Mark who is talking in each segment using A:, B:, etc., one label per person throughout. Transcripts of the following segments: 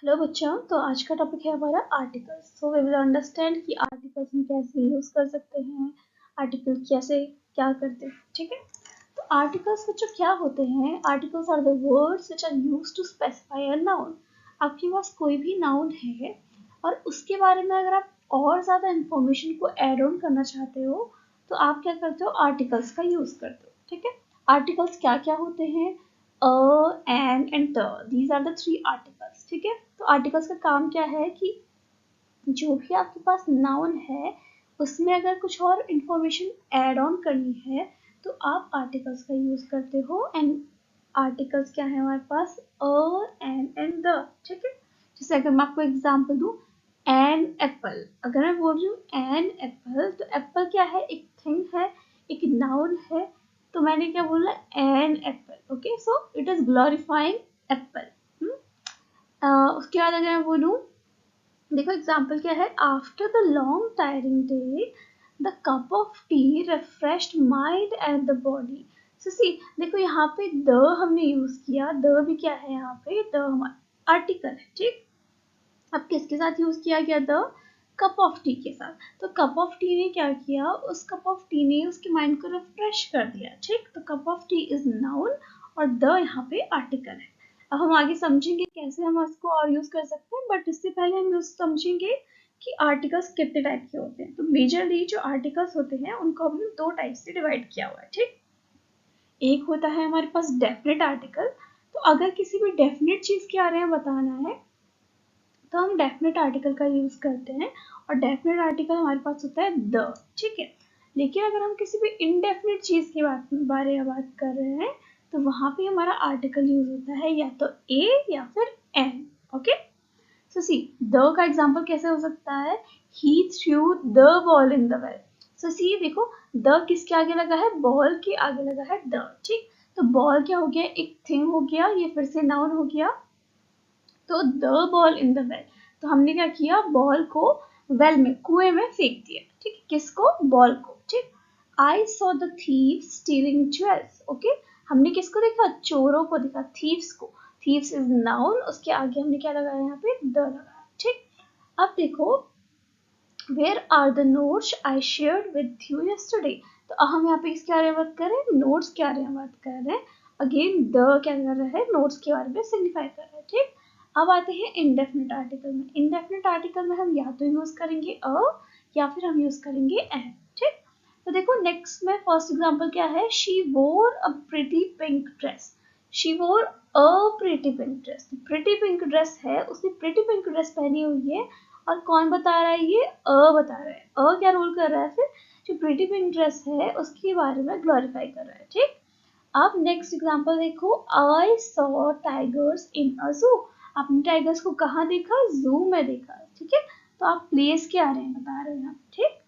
A: Hello बच्चों, तो आज का टॉपिक है हमारा articles. So we will understand कि आर्टिकल्स हम कैसे यूज कर सकते हैं, आर्टिकल कैसे क्या करते हैं। ठीक है, तो आर्टिकल्स बच्चों क्या होते हैं? Articles are the words which are used to specify a noun. आपके पास कोई भी नाउन है और उसके बारे में अगर आप और ज़्यादा इंफॉर्मेशन को एड ऑन करना चाहते हो तो आप क्या करते हो? आर्टिकल्स का यूज करते हो। ठीक है, आर्टिकल्स क्या क्या होते हैं? An and the, these are the three articles. ठीक है, तो आर्टिकल्स का काम क्या है कि जो भी आपके पास नाउन है उसमें अगर कुछ और इंफॉर्मेशन ऐड ऑन करनी है तो आप आर्टिकल्स का यूज करते हो। एंड आर्टिकल्स क्या है हमारे पास? N and the. ठीक है, जैसे अगर मैं आपको एग्जांपल दूं, एन एप्पल। अगर मैं बोल रही हूँ एन एप्पल, तो एप्पल क्या है? एक थिंग है, एक नाउन है। तो मैंने क्या बोला? An apple. Okay, so it is glorifying apple. उसके बाद अगर मैं बोलूँ, देखो एग्जाम्पल क्या है? After the long tiring day the cup of tea refreshed mind and the body. So see, देखो यहाँ पे द हमने यूज किया। द भी क्या है यहाँ पे? द हमारा आर्टिकल है। ठीक, अब किसके साथ यूज किया गया? द कप ऑफ टी के साथ। तो कप ऑफ टी ने क्या किया? उस कप ऑफ टी ने उसके माइंड को रिफ्रेश कर दिया। ठीक, तो cup of T is noun और द यहाँ पे आर्टिकल है। अब हम आगे समझेंगे कैसे हम इसको और यूज कर सकते हैं, बट इससे पहले हम यूज समझेंगे कि आर्टिकल्स कितने टाइप के होते हैं। तो मेजरली जो आर्टिकल्स होते हैं उनको हमने दो टाइप से डिवाइड किया हुआ है। ठीक, एक होता है हमारे पास डेफिनेट आर्टिकल। तो अगर किसी भी डेफिनेट चीज के बारे में बताना है तो हम डेफिनेट आर्टिकल का यूज करते हैं और डेफिनेट आर्टिकल हमारे पास होता है द। ठीक है, लेकिन अगर हम किसी भी इनडेफिनेट चीज के बारे में बात कर रहे हैं तो वहां पे हमारा आर्टिकल यूज होता है या तो ए या फिर an. Okay, so see, the का एग्जांपल कैसे हो सकता है? He threw the ball in the well. So see, देखो द किसके आगे लगा है? बॉल के आगे लगा है द। ठीक, तो बॉल क्या हो गया? एक थिंग हो गया, ये फिर से नाउन हो गया। तो the ball in the well, तो हमने क्या किया? बॉल को वेल में, कुएं में फेंक दिया। ठीक, किसको? बॉल को। ठीक, I saw the thief stealing jewels. Okay, हमने किसको देखा? चोरों को देखा, थीव्स को। थीव्स इज नाउन, उसके आगे हमने क्या लगाया? यहाँ पे द लगाया। ठीक, अब देखो, where are the notes I shared with you yesterday. तो अब हम यहाँ पे इसके बारे में बात कर रहे हैं, नोट्स के बारे में बात कर रहे हैं। अगेन द क्या कर रहा है? नोट्स के बारे में सिग्निफाई कर रहा है। ठीक, अब आते हैं इनडेफिनेट आर्टिकल में। इनडेफिनेट आर्टिकल में हम या तो यूज करेंगे अ या फिर हम यूज करेंगे एन। ठीक, तो देखो नेक्स्ट में फर्स्ट एग्जांपल क्या है? शी वोर a pretty pink dress. She वोर a pretty pink dress. Pretty pink dress है, उसने प्रिटी पिंक ड्रेस पहनी हुई है और कौन बता रहा है? ये अ बता रहा है। अ क्या रोल कर रहा है फिर? जो प्रिटी पिंक ड्रेस है उसके बारे में ग्लोरीफाई कर रहा है। ठीक, अब नेक्स्ट एग्जांपल देखो, आई सॉ टाइगर्स इन अ जू। आपने टाइगर्स को कहाँ देखा? जू में देखा। ठीक है, तो आप प्लेस के आ रहे हैं, बता रहे हैं आप। ठीक,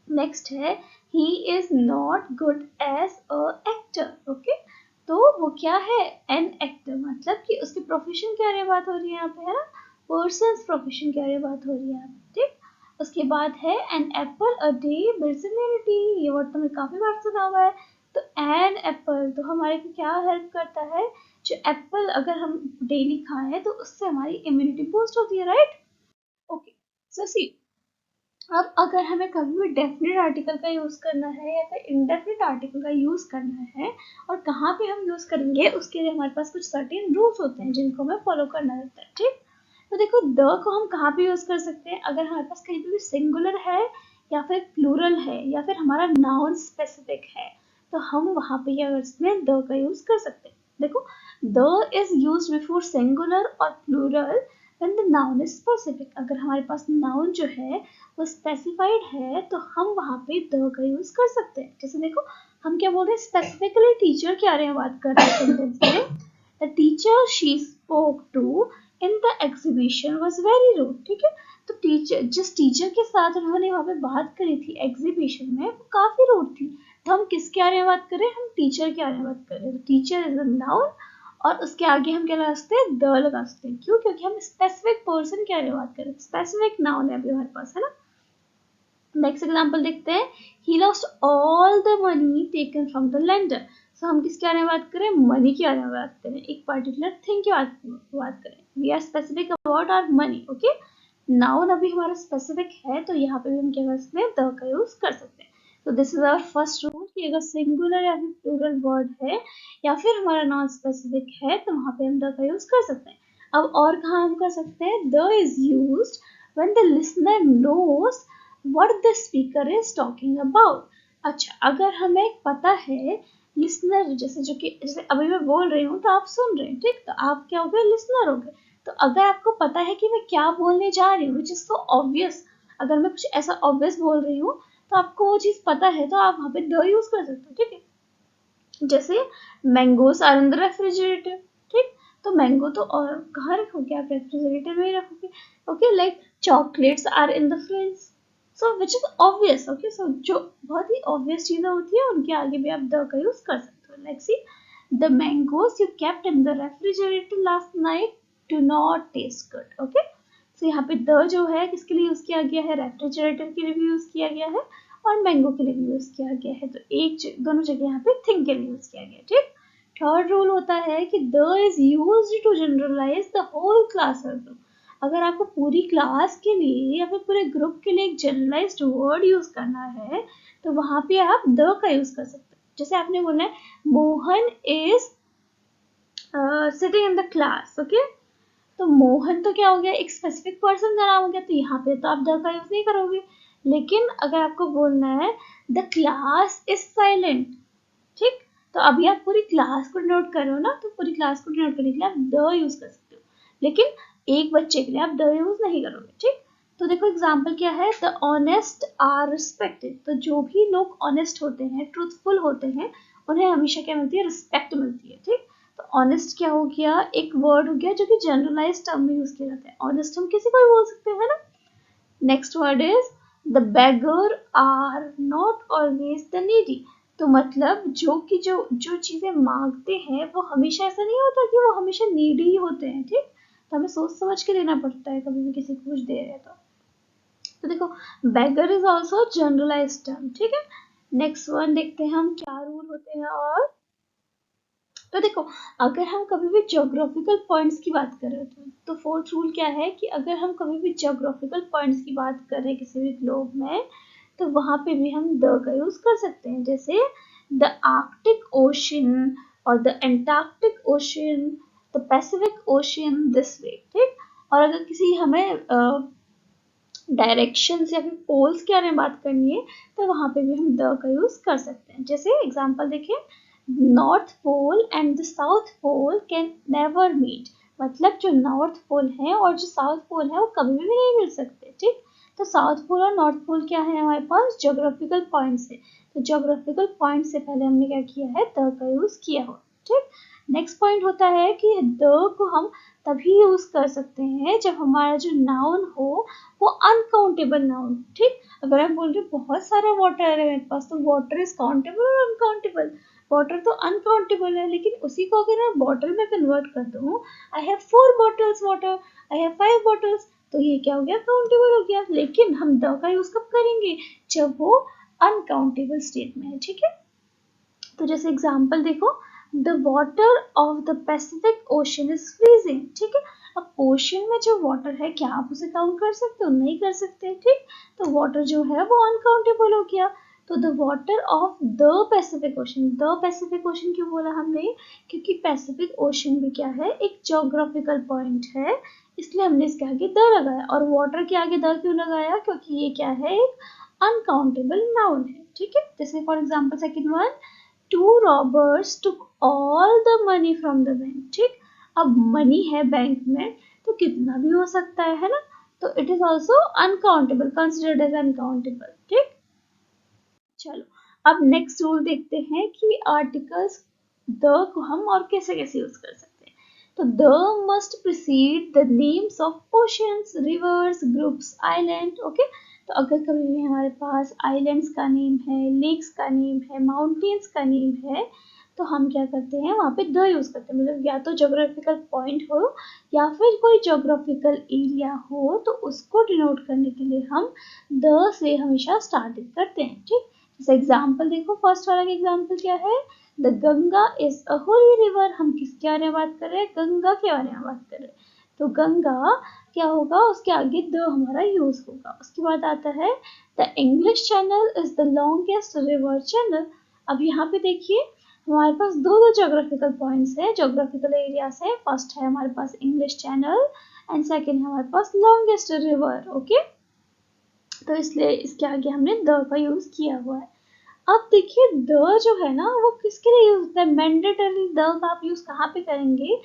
A: नेक्स्ट है, he is not good as a actor. Okay, तो वो क्या है? एन एक्टर, मतलब कि उसके प्रोफेशन के बारे में बात हो रही है यहाँ पे, है ना? पर्सन प्रोफेशन के बारे में बात हो रही है यहाँ पे। ठीक, उसके बाद है an apple a day builds immunity. ये वर्ड तो मैं काफी बार सुना हुआ है। तो एन एप्पल तो हमारे को क्या हेल्प करता है? जो एप्पल अगर हम डेली खाएं तो उससे हमारी इम्यूनिटी बूस्ट होती है, राइट? ओके, सो सी, अब अगर हमें कभी भी डेफिनेट आर्टिकल का यूज करना है या फिर इनडेफिनेट आर्टिकल का यूज करना है और कहाँ पे हम यूज करेंगे, उसके लिए हमारे पास कुछ सर्टेन रूल्स होते हैं जिनको हमें फॉलो करना रहता है। ठीक, तो देखो द को हम कहाँ पे यूज कर सकते हैं? अगर हमारे पास कहीं पे भी सिंगुलर है या फिर प्लूरल है या फिर हमारा नाउन स्पेसिफिक है तो हम वहां पे क्या कर सकते हैं? द का यूज कर सकते हैं। देखो, the is use before singular और plural when the noun is specific. अगर हमारे पास नाउन जो है वो स्पेसिफाइड है तो हम वहां पे द का यूज कर सकते हैं। जैसे देखो, हम क्या बोल रहे हैं? स्पेसिफिकली टीचर के बारे में बात कर रहे हैं सेंटेंस में। The teacher she spoke to in the exhibition was very rude. ठीक है, तो टीचर, जिस टीचर के साथ उन्होंने वहां पे बात करी थी एग्जीबिशन में, वो काफी रूड थी। तो हम किसके बारे में बात कर रहे हैं? हम टीचर के बारे में बात कर रहे हैं। तो टीचर इज अ नाउन और उसके आगे हम क्या लगा सकते हैं? द लगा सकते हैं। क्यों? क्योंकि हम स्पेसिफिक पर्सन के बारे में बात कर रहे हैं, स्पेसिफिक नाउन है अभी हमारे पास, है ना? नेक्स्ट एग्जांपल देखते हैं, he lost all the money taken from the lender. So हम किसके बारे में बात करें? मनी के बारे में बात करें, एक पर्टिकुलर थिंग की बात करें। We are specific about our money, okay. Noun अभी हमारा स्पेसिफिक है तो यहाँ पे भी हम क्या कर सकते हैं, द का यूज कर सकते हैं। तो this is our first rule कि अगर सिंगुलर या फिर प्लूरल वर्ड है या फिर हमारा नॉन स्पेसिफिक है तो वहां पे हम द का यूज कर सकते हैं। अब और कहाँ हम कर सकते हैं, the is used when the listener knows what the speaker is talking about. अच्छा, अगर हमें पता है लिसनर, जैसे अभी मैं बोल रही हूँ तो आप सुन रहे हैं, ठीक, तो आप क्या हो गए, लिसनर हो गए। तो अगर आपको पता है कि मैं क्या बोलने जा रही हूँ, विच इज सो ऑब्वियस, अगर मैं कुछ ऐसा ऑब्वियस बोल रही हूँ तो आपको वो चीज पता है तो आप वहां पे द यूज कर सकते हो, ठीक है। जैसे mangoes are in the refrigerator, ठीक, तो मैंगो तो और कहाँ रखोगे आप, रेफ्रिजरेटर में ही रखोगे, okay. Like chocolates are in the fridge, so which is obvious, okay. So जो बहुत ही ऑब्वियस चीजें होती है उनके आगे भी आप द का यूज कर सकते हो। Like see, the mangoes you kept in the refrigerator last night do not taste good, okay. So यहाँ पे द जो है किसके लिए यूज किया गया है, रेफ्रिजरेटर के लिए भी यूज किया गया है और मैंगो के लिए भी यूज किया गया है। तो दोनों जगह यहाँ पे थिंग के लिए यूज किया गया, ठीक। थर्ड रूल होता है कि the is used to generalise the whole class और ग्रुप। अगर आपको पूरी क्लास के लिए या फिर पूरे ग्रुप के लिए एक जनरलाइज्ड वर्ड यूज करना है तो वहां पे आप द का यूज कर सकते हैं। जैसे आपने बोलना है Mohan is sitting in the class, okay. तो मोहन तो क्या हो गया, एक स्पेसिफिक पर्सन का नाम हो गया, तो यहाँ पे तो आप द का यूज नहीं करोगे। लेकिन अगर आपको बोलना है द क्लास इज साइलेंट, ठीक, तो अभी आप पूरी क्लास को डिनोट कर रहे हो ना, तो पूरी क्लास को डिनोट करने के लिए आप द यूज कर सकते हो, लेकिन एक बच्चे के लिए आप द यूज नहीं करोगे, ठीक। तो देखो एग्जाम्पल क्या है, द ऑनेस्ट आर रिस्पेक्टेड। तो जो भी लोग ऑनेस्ट होते हैं, ट्रूथफुल होते हैं, उन्हें हमेशा क्या मिलती है, रिस्पेक्ट मिलती है, ठीक। तो ऑनेस्ट क्या हो गया, एक वर्ड हो गया जो कि जनरलाइज टर्म में यूज किया जाता है। ऑनेस्ट हम किसी को भी बोल सकते हैं, है ना। Next word is the beggar are not always the needy. तो मतलब जो चीजें मांगते हैं वो हमेशा ऐसा नहीं होता कि वो हमेशा नीडी ही होते हैं, ठीक। तो हमें सोच समझ के देना पड़ता है कभी भी किसी को कुछ दे रहे हैं तो देखो बेगर इज ऑल्सो जनरलाइज टर्म, ठीक है। नेक्स्ट वन देखते हैं हम क्या रूल होते हैं। और तो देखो अगर हम कभी भी ज्योग्राफिकल पॉइंट्स की बात कर रहे हो तो फोर्थ रूल क्या है कि अगर हम कभी भी ज्योग्राफिकल पॉइंट्स की बात कर रहे हैं किसी भी ग्लोब में तो वहां पे भी हम द का यूज कर सकते हैं। जैसे द आर्कटिक ओशन और the Antarctic ocean, the Pacific ocean this way, ठीक। और अगर किसी हमें डायरेक्शंस या फिर पोल्स के बारे में बात करनी है तो वहां पे भी हम द का यूज कर सकते हैं। जैसे एग्जांपल देखिए, North Pole and the South Pole can never meet. मतलब जो नॉर्थ पोल है और जो साउथ पोल है वो कभी भी नहीं मिल सकते, ठीक। तो साउथ पोल और नॉर्थ पोल क्या है, हमारे पास ज्योग्राफिकल पॉइंट्स है। तो ज्योग्राफिकल पॉइंट से पहले हमने क्या किया है, द का यूज किया हो, ठीक। नेक्स्ट पॉइंट होता है कि द को हम तभी यूज कर सकते हैं जब हमारा जो नाउन हो वो अनकाउंटेबल नाउन, ठीक। अगर आप बोल रहे हो बहुत सारा वाटर है मेरे पास तो वाटर इज काउंटेबल और अनकाउंटेबल। वाटर तो अनकाउंटेबल है लेकिन उसी को अगर मैं बॉटल में कन्वर्ट कर दूं, I have 4 bottles water, I have 5 bottles, तो ये क्या हो गया, काउंटेबल हो गया। लेकिन हम द का यूज कब करेंगे, जब वो अनकाउंटेबल स्टेट में है, ठीक है। तो जैसे एग्जांपल देखो, the water of the Pacific ocean is freezing, ठीक है। अब ओशन में जो वाटर है क्या आप उसे काउंट कर सकते हो, नहीं कर सकते, ठीक। तो वाटर जो है वो अनकाउंटेबल हो गया। तो the water of the Pacific ocean, the Pacific ocean क्यों बोला हमने, क्योंकि पैसिफिक ओशन भी क्या है, एक ज्योग्राफिकल पॉइंट है, इसलिए हमने इसके आगे द लगाया। और वाटर के आगे द क्यों लगाया, क्योंकि ये क्या है, एक अनकाउंटेबल नाउन है, ठीक है। जैसे for example second one, two robbers took all the money from the bank, ठीक। अब मनी है बैंक में तो कितना भी हो सकता है ना, तो it is also uncountable, considered as uncountable, ठीक। चलो अब नेक्स्ट रूल देखते हैं कि आर्टिकल्स द को हम और कैसे कैसे यूज कर सकते हैं। तो the must preceded the names of oceans, reverse, groups, island, okay. तो अगर कभी भी हमारे पास आइलैंड्स का नेम है, लेक्स का नेम है, माउंटेन्स का नेम है तो हम क्या करते हैं, वहां पे द यूज करते हैं। मतलब या तो ज्योग्राफिकल पॉइंट हो या फिर कोई ज्योग्राफिकल एरिया हो तो उसको डिनोट करने के लिए हम द से हमेशा स्टार्ट करते हैं, ठीक। जैसे एग्जाम्पल देखो, फर्स्ट वाला का एग्जाम्पल क्या है, the Ganga is a Holi river. हम किसके बारे में बात कर रहे हैं, गंगा के बारे में बात कर रहे हैं। तो गंगा क्या होगा, उसके आगे द हमारा यूज होगा। उसके बाद आता है the English channel is the longest river channel. अब यहाँ पे देखिए हमारे पास दो जोग्राफिकल पॉइंट्स है, जोग्राफिकल एरियाज है। फर्स्ट है हमारे पास इंग्लिश चैनल एंड सेकेंड है हमारे पास लॉन्गेस्ट रिवर। ओके, तो इसलिए इसके आगे हमने द का यूज किया हुआ है। अब देखिए द जो है ना वो किसके लिए यूज होता है, मैंडेटरी द का आप यूज कहाँ पे करेंगे,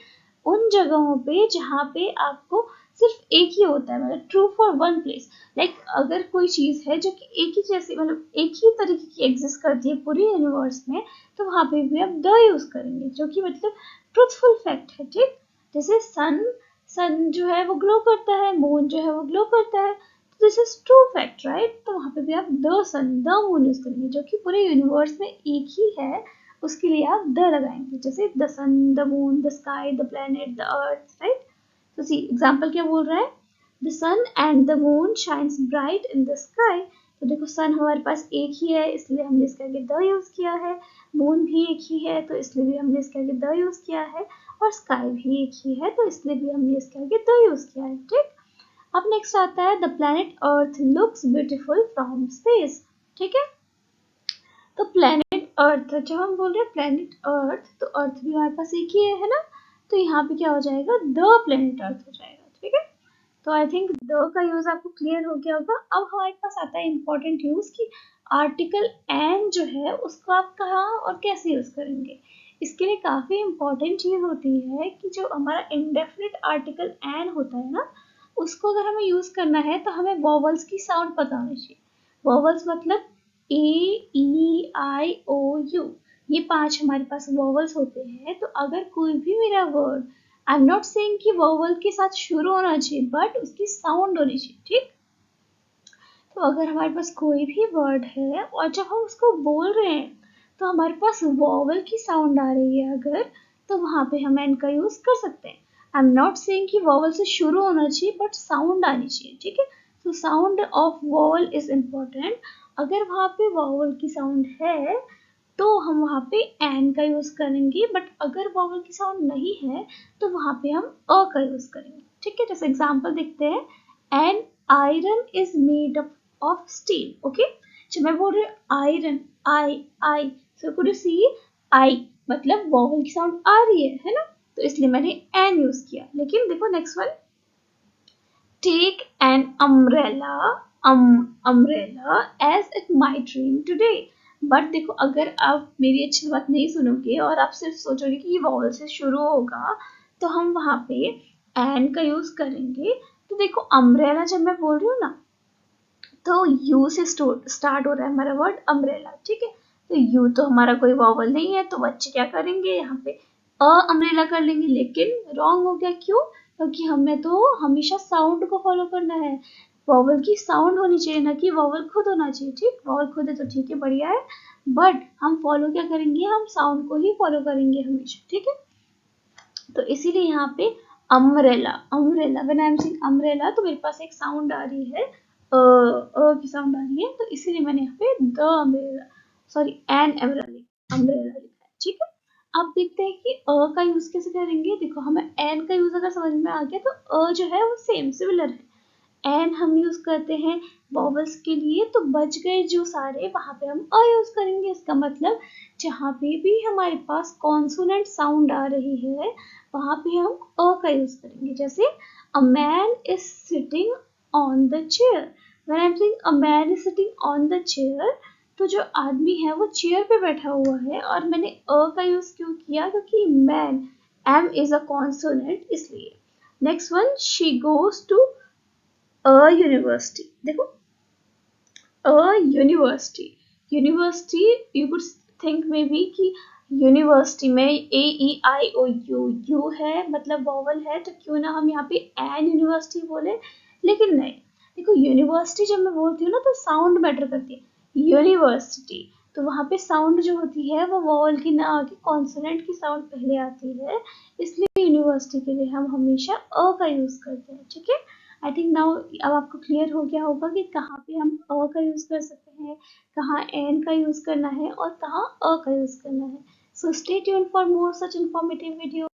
A: उन जगहों पे जहाँ पे आपको सिर्फ एक ही होता है, मतलब true for one place. Like अगर कोई चीज है जो कि एक ही जैसी, मतलब एक ही तरीके की एग्जिस्ट करती है पूरी यूनिवर्स में, तो वहां पे भी आप द यूज करेंगे, जो कि मतलब ट्रूथफुल फैक्ट है। ठीक, जैसे सन सन जो है वो ग्लो करता है, मून जो है वो ग्लो करता है, this is true fact right. तो वहां पे भी आप the sun the moon use करेंगे, जो कि पूरे यूनिवर्स में एक ही है, उसके लिए आप द लगाएंगे, जैसे the sun the moon the sky the planet the earth right. तो सी एग्जाम्पल क्या बोल रहा है, the sun and the moon shines bright in the sky. तो देखो सन हमारे पास एक ही है, इसलिए हमने इसके आगे द यूज किया है, मून भी एक ही है तो इसलिए भी हमने इसके आगे द यूज किया है, और स्काई भी एक ही है तो इसलिए भी हमने इसके आगे द यूज किया है। ठीक, अब नेक्स्ट आता है the planet earth looks beautiful from space. ठीक है, तो प्लैनेट अर्थ जब हम बोल रहे हैं प्लैनेट अर्थ, तो अर्थ भी हमारे पास एक ही है ना, तो यहाँ पे क्या हो जाएगा, द प्लैनेट अर्थ हो जाएगा। ठीक है, तो आई थिंक द का यूज आपको क्लियर हो गया होगा। अब हमारे पास आता है इंपॉर्टेंट यूज कि आर्टिकल एन जो है उसको आप कहाँ और कैसे यूज करेंगे। इसके लिए काफी इंपॉर्टेंट चीज होती है कि जो हमारा इंडेफिनिट आर्टिकल एन होता है ना, उसको अगर हमें यूज करना है तो हमें वॉवल्स की साउंड पता होनी चाहिए। वॉवल्स मतलब ए ई आई ओ यू, ये 5 हमारे पास वॉवल्स होते हैं। तो अगर कोई भी मेरा word, I am not saying कि वॉवल के साथ शुरू होना चाहिए, बट उसकी साउंड होनी चाहिए। ठीक, तो अगर हमारे पास कोई भी वर्ड है और जब हम उसको बोल रहे हैं तो हमारे पास वॉवल की साउंड आ रही है अगर, तो वहां पे हम एन का यूज कर सकते हैं। आई एम नॉट सेइंग कि वॉवल से शुरू होना चाहिए, बट साउंड आनी चाहिए। ठीक है, तो sound of vowel is important. अगर वहां पे वॉवल की साउंड है तो हम वहां पे एन का यूज करेंगे, बट अगर वॉवल की साउंड नहीं है तो वहां पे हम अ का यूज करेंगे। ठीक है, जैसे एग्जांपल देखते हैं, an iron is made up of steel. Okay, जब मैं बोल रही हूँ iron, I, so could you see, I मतलब वॉवल की साउंड आ रही है ना, तो इसलिए मैंने एन यूज किया। लेकिन देखो next one, take an umbrella, umbrella as it might rain today. But देखो अगर आप मेरी अच्छी बात नहीं सुनोगे और आप सिर्फ सोचोगे कि ये वॉवल से शुरू होगा, तो हम वहां पे एन का यूज करेंगे। तो देखो अम्ब्रेला जब मैं बोल रही हूँ ना, तो यू से स्टार्ट हो रहा है हमारा वर्ड अम्ब्रेला। ठीक है, तो यू तो हमारा कोई वॉवल नहीं है, तो बच्चे क्या करेंगे यहाँ पे अ अम्ब्रेला कर लेंगे। लेकिन रॉन्ग हो गया, क्यों, क्योंकि हमें तो हमेशा साउंड को फॉलो करना है, वॉवल की साउंड होनी चाहिए, ना कि वॉवल खुद होना चाहिए। ठीक, वॉवल खुद है तो ठीक है, बढ़िया है, बट हम फॉलो क्या करेंगे, हम साउंड को ही फॉलो करेंगे हमेशा। ठीक है, तो इसीलिए यहाँ पे umbrella, umbrella when I am saying umbrella, तो मेरे पास एक साउंड आ रही है, की साउंड आ रही है, तो इसीलिए मैंने यहाँ पे the umbrella, sorry an umbrella लिखा है। ठीक है, अब देखते हैं कि अ का यूज कैसे करेंगे। देखो हमें एन का यूज अगर समझ में आ गया, तो अ जो है वो सेम सिमिलर है, एन हम यूज करते हैं वॉवल्स के लिए, तो बच गए जो सारे, वहां पे हम अ यूज करेंगे। इसका मतलब जहां पे भी हमारे पास कॉन्सोनेंट साउंड आ रही है वहां पे हम अ का यूज करेंगे। जैसे a man is sitting on the chair, when I am saying a man is sitting on the chair, तो जो आदमी है वो चेयर पे बैठा हुआ है, और मैंने अ का यूज क्यों किया, क्योंकि man, M is a consonant, इसलिए। Next one, she goes to a university. देखो a university, university you could think maybe कि यूनिवर्सिटी में A E I O you, you है मतलब वॉवल है, तो क्यों ना हम यहाँ पे एन यूनिवर्सिटी बोले। लेकिन नहीं, देखो यूनिवर्सिटी जब मैं बोलती हूँ ना, तो साउंड मैटर करती है। यूनिवर्सिटी, तो वहाँ पे साउंड जो होती है वो वॉवल की ना आके कॉन्सोनेंट की साउंड पहले आती है, इसलिए यूनिवर्सिटी के लिए हम हमेशा अ का यूज करते हैं। ठीक है, आई थिंक नाउ अब आपको क्लियर हो गया होगा कि कहाँ पे हम अ का यूज कर सकते हैं, कहाँ एन का यूज करना है और कहाँ अ का यूज करना है। So stay tuned for more such informative video.